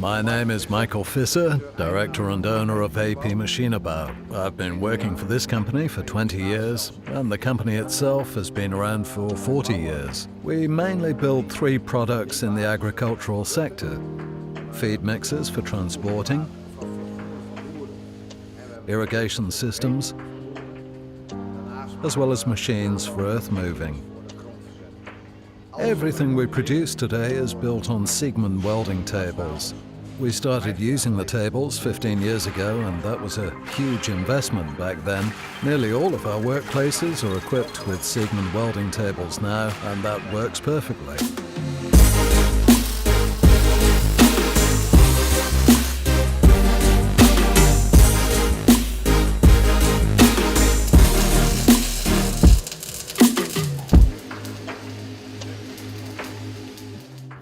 My name is Michael Fisser, director and owner of AP Maschinenbau. I've been working for this company for 20 years, and the company itself has been around for 40 years. We mainly build three products in the agricultural sector: feed mixers for transporting, irrigation systems, as well as machines for earth moving. Everything we produce today is built on Siegmund welding tables. We started using the tables 15 years ago, and that was a huge investment back then. Nearly all of our workplaces are equipped with Siegmund welding tables now, and that works perfectly.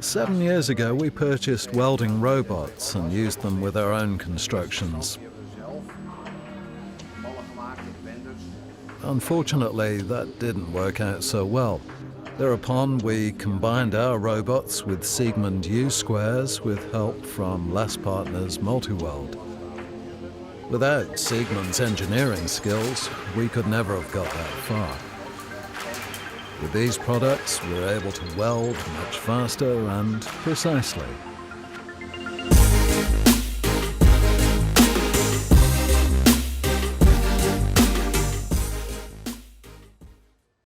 Seven years ago, we purchased welding robots and used them with our own constructions. Unfortunately, that didn't work out so well. Thereupon, we combined our robots with Siegmund U-squares with help from last partner's Multiweld. Without Siegmund's engineering skills, we could never have got that far. With these products, we're able to weld much faster and precisely.